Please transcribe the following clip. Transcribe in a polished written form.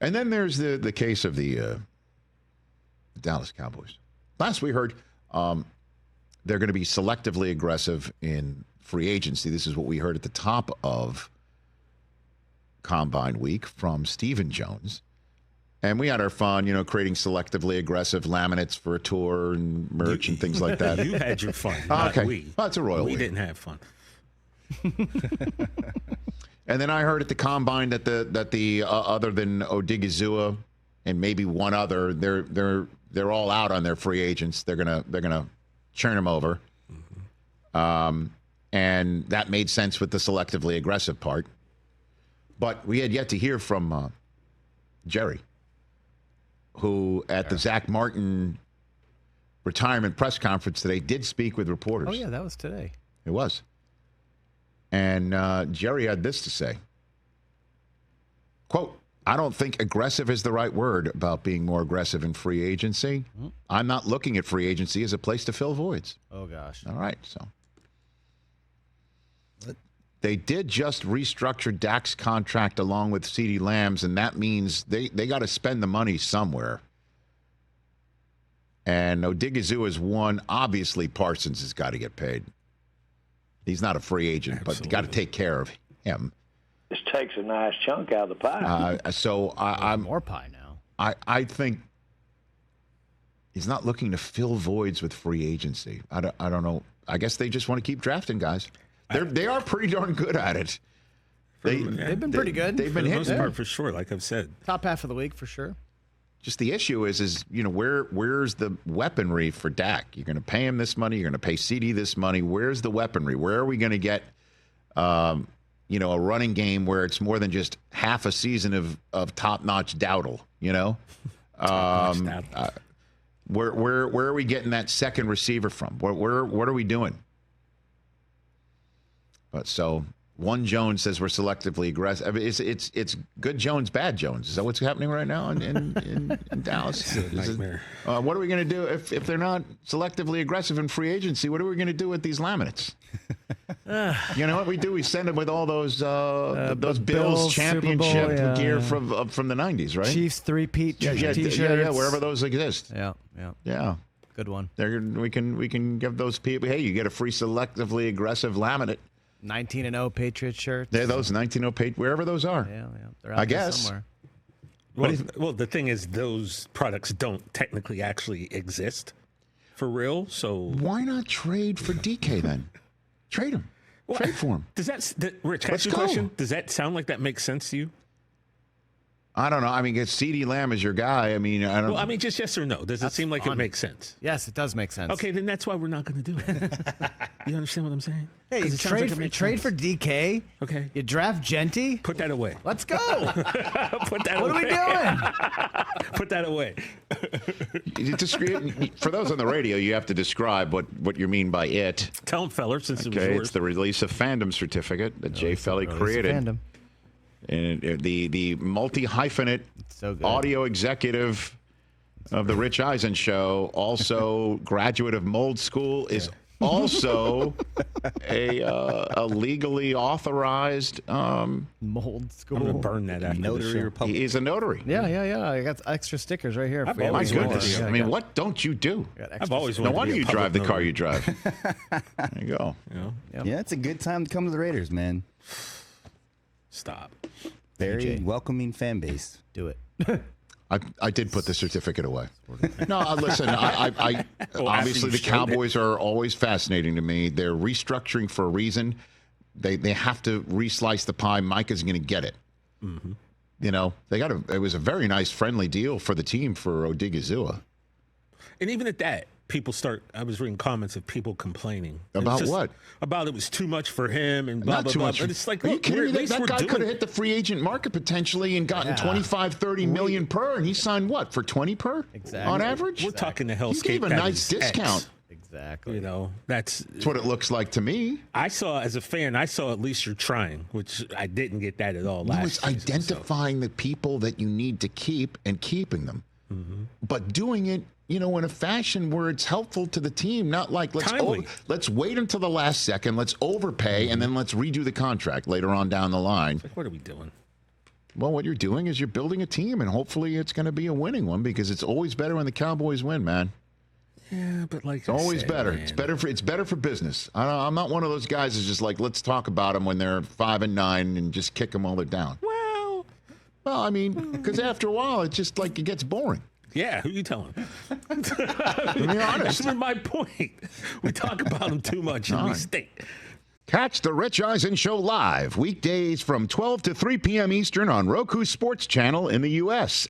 And then there's the case of the Dallas Cowboys. Last we heard, they're going to be selectively aggressive in free agency. This is what we heard at the top of Combine Week from Eisen Jones. And we had our fun, creating selectively aggressive laminates for a tour and merch and things like that. You had your fun, not okay. we. Well, it's a royal we we. didn't have fun. And then I heard at the Combine that the other than Odigizua and maybe one other, they're all out on their free agents. They're gonna churn them over. Mm-hmm. And that made sense with the selectively aggressive part. But we had yet to hear from Jerry, who at the Zach Martin retirement press conference today did speak with reporters. Oh, yeah, that was today. It was. And Jerry had this to say. Quote, I don't think aggressive is the right word about being more aggressive in free agency. Mm-hmm. I'm not looking at free agency as a place to fill voids. Oh, gosh. All right, so. They did just restructure Dak's contract along with CeeDee Lamb's, and that means they got to spend the money somewhere. And Odigizua is one. Obviously, Parsons has got to get paid. He's not a free agent, Absolutely. but you got to take care of him. This takes a nice chunk out of the pie. So I'm more pie now. I think he's not looking to fill voids with free agency. I don't know. I guess they just want to keep drafting guys. They are pretty darn good at it. They've been pretty good. They've been for the hitting most part, for sure. Like I've said, top half of the week for sure. Just the issue is where's the weaponry for Dak? You're going to pay him this money. You're going to pay CD this money. Where's the weaponry? Where are we going to get, a running game where it's more than just half a season of top-notch Dowdle? Where are we getting that second receiver from? What are we doing? But so one Jones says we're selectively aggressive. I mean, it's good Jones, bad Jones. Is that what's happening right now in Dallas? It's a nightmare. What are we going to do if they're not selectively aggressive in free agency? What are we going to do with these laminates? You know what we do? We send them with all those Bills championship Bowl, gear from the 90s, right? Chiefs three-peat T-shirts. Yeah, wherever those exist. Yeah. Good one. We can give those people. Hey, you get a free selectively aggressive laminate. 19-0 Patriots shirts. Yeah, those 19-0 Patriots, wherever those are. Yeah. They're out I there guess. somewhere. Well, the thing is, those products don't technically actually exist for real. So why not trade for DK then? Trade him. Well, trade for him. Rich, can I ask you a question? Does that sound like that makes sense to you? I don't know. I mean, CeeDee Lamb is your guy. I mean, I don't. Well, I mean, just yes or no. Does it seem like it makes sense? Yes, it does make sense. Okay, then that's why we're not going to do it. You understand what I'm saying? Hey, you trade for DK. Okay. You draft Genty. Put that away. Let's go. Put that What away. are we doing? Put that away. For those on the radio, you have to describe what you mean by it. Tell them, feller, since it was Okay, yours. it's the release of fandom certificate that Jay Felly created. Fandom. And the multi-hyphenate So good. audio executive of the Rich Eisen Show, also graduate of Mold School, is also a legally authorized Mold School. I'm going to burn that after Notary the show. Republic. He is a notary. Yeah. I got extra stickers right here. I've for you. always My wanted goodness. to be- I mean, what don't you do? I've always No wanted to wonder be a you drive the public car notary. you drive. There you go. You know? Yep. Yeah, it's a good time to come to the Raiders, man. Stop. Very DJ. welcoming fan base. Do it. I did put the certificate away. No, listen, I Well, obviously after you the showed Cowboys are always fascinating to me. They're restructuring for a reason. They have to reslice the pie. Micah's going to get it. Mm-hmm. It was a very nice friendly deal for the team for Odigizua. And even at that, I was reading comments of people complaining. About what? About it was too much for him and blah, Not blah, too blah. much. But it's like, Are you look, kidding me? at least That we're guy doing could have hit the free agent market potentially and gotten 25, 30 million per, and he signed what, for 20 per? Exactly. On average? We're talking the He hellscape. gave a that nice is discount. X. Exactly. You know, that's what it looks like to me. as a fan, I saw at least you're trying, which I didn't get that at all last It's season, identifying the people that you need to keep and keeping them. Mm-hmm. But doing it, in a fashion where it's helpful to the team, not like let's wait until the last second, let's overpay, and then let's redo the contract later on down the line. Like, what are we doing? Well, what you're doing is you're building a team, and hopefully it's going to be a winning one because it's always better when the Cowboys win, man. Yeah, but like It's always better. Man. It's better for business. I'm not one of those guys who's just like, let's talk about them when they're 5-9 and just kick them while they're down. Well, I mean, because after a while, it's just like it gets boring. yeah, who you telling? To be honest. That's my point. We talk about them too much and we stink. Catch the Rich Eisen Show live weekdays from 12 to 3 p.m. Eastern on Roku Sports Channel in the U.S.